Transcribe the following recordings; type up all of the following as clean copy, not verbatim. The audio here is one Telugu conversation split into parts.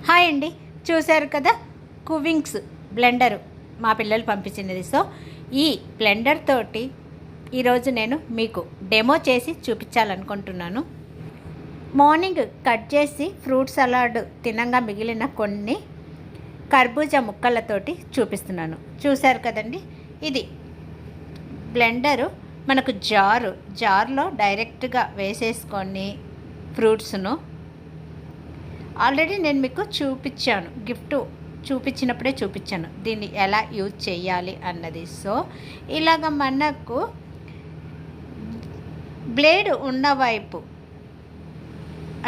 హాయ్ అండి, చూశారు కదా కువింగ్స్ బ్లెండరు మా పిల్లలు పంపించినది. సో ఈ బ్లెండర్ తోటి ఈరోజు నేను మీకు డెమో చేసి చూపించాలనుకుంటున్నాను. మార్నింగ్ కట్ చేసి ఫ్రూట్ సలాడ్ తినంగా మిగిలిన కొన్ని కర్బూజా ముక్కలతోటి చూపిస్తున్నాను. చూశారు కదండి, ఇది బ్లెండరు మనకు జార్లో డైరెక్ట్గా వేసేసుకొని ఫ్రూట్స్ను ఆల్రెడీ నేను మీకు చూపించాను, గిఫ్ట్ చూపించినప్పుడే చూపించాను దీన్ని ఎలా యూజ్ చేయాలి అన్నది. సో ఇలాగ మనకు బ్లేడ్ ఉన్న వైపు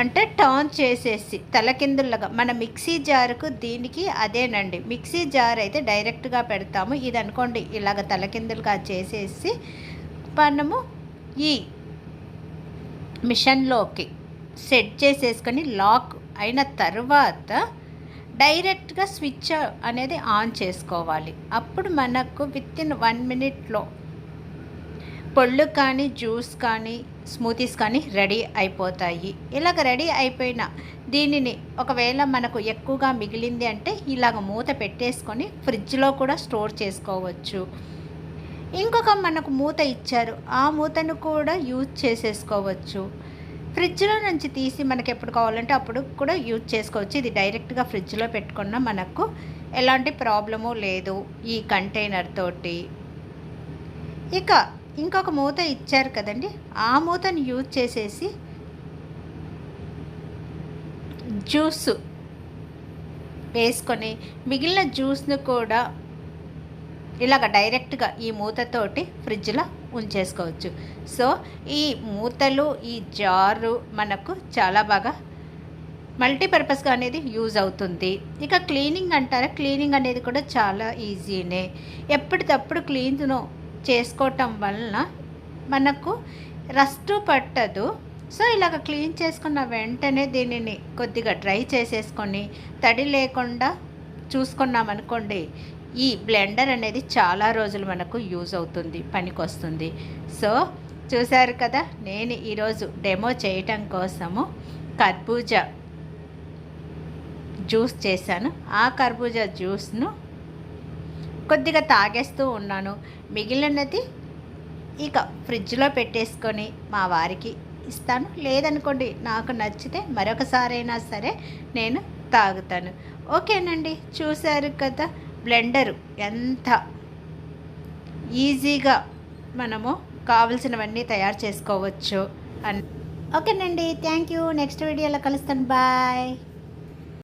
అంటే టర్న్ చేసేసి తలకిందులుగా మన మిక్సీ జారుకు దీనికి అదేనండి. మిక్సీ జార్ అయితే డైరెక్ట్గా పెడతాము, ఇది అనుకోండి ఇలాగ తలకిందులుగా చేసేసి మనము ఈ మిషన్లోకి సెట్ చేసేసుకొని లాక్ అయిన తర్వాత డైరెక్ట్గా స్విచ్ అనేది ఆన్ చేసుకోవాలి. అప్పుడు మనకు వితిన్ 1 మినిట్లో పళ్ళు కానీ జ్యూస్ కానీ స్మూతీస్ కానీ రెడీ అయిపోతాయి. ఇలాగ రెడీ అయిపోయిన దీనిని ఒకవేళ మనకు ఎక్కువగా మిగిలింది అంటే ఇలాగ మూత పెట్టేసుకొని ఫ్రిడ్జ్లో కూడా స్టోర్ చేసుకోవచ్చు. ఇంకొక మనకు మూత ఇచ్చారు, ఆ మూతను కూడా యూజ్ చేసేసుకోవచ్చు. ఫ్రిడ్జ్లో నుంచి తీసి మనకి ఎప్పుడు కావాలంటే అప్పుడు కూడా యూజ్ చేసుకోవచ్చు. ఇది డైరెక్ట్గా ఫ్రిడ్జ్లో పెట్టుకున్న మనకు ఎలాంటి ప్రాబ్లము లేదు ఈ కంటైనర్ తోటి. ఇక ఇంకొక మూత ఇచ్చారు కదండి, ఆ మూతను యూజ్ చేసేసి జ్యూస్ వేసుకొని మిగిలిన జ్యూస్ను కూడా ఇలాగ డైరెక్ట్గా ఈ మూతతోటి ఫ్రిడ్జ్లో ఉంచేసుకోవచ్చు. సో ఈ మూతలు ఈ జారు మనకు చాలా బాగా మల్టీపర్పస్గా అనేది యూజ్ అవుతుంది. ఇక క్లీనింగ్ అంటారా, క్లీనింగ్ అనేది కూడా చాలా ఈజీనే. ఎప్పటికప్పుడు క్లీన్ చేసుకోవటం వలన మనకు రస్టు పట్టదు. సో ఇలాగ క్లీన్ చేసుకున్న వెంటనే దీనిని కొద్దిగా డ్రై చేసేసుకొని తడి లేకుండా చూసుకున్నామనుకోండి, ఈ బ్లెండర్ అనేది చాలా రోజులు మనకు యూజ్ అవుతుంది, పనికొస్తుంది. సో చూశారు కదా, నేను ఈరోజు డెమో చేయటం కోసము కర్బూజా జ్యూస్ చేశాను. ఆ కర్బూజా జ్యూస్ను కొద్దిగా తాగేస్తూ ఉన్నాను. మిగిలినది ఇక ఫ్రిడ్జ్లో పెట్టేసుకొని మా వారికి ఇస్తాను. లేదనుకోండి, నాకు నచ్చితే మరొకసారైనా సరే నేను తాగుతాను. ఓకేనండి, చూశారు కదా బ్లెండరు ఎంత ఈజీగా మనము కావలసినవన్నీ తయారు చేసుకోవచ్చు అని. ఓకేనండి, థ్యాంక్ యూ. నెక్స్ట్ వీడియోలో కలుస్తాను. బాయ్.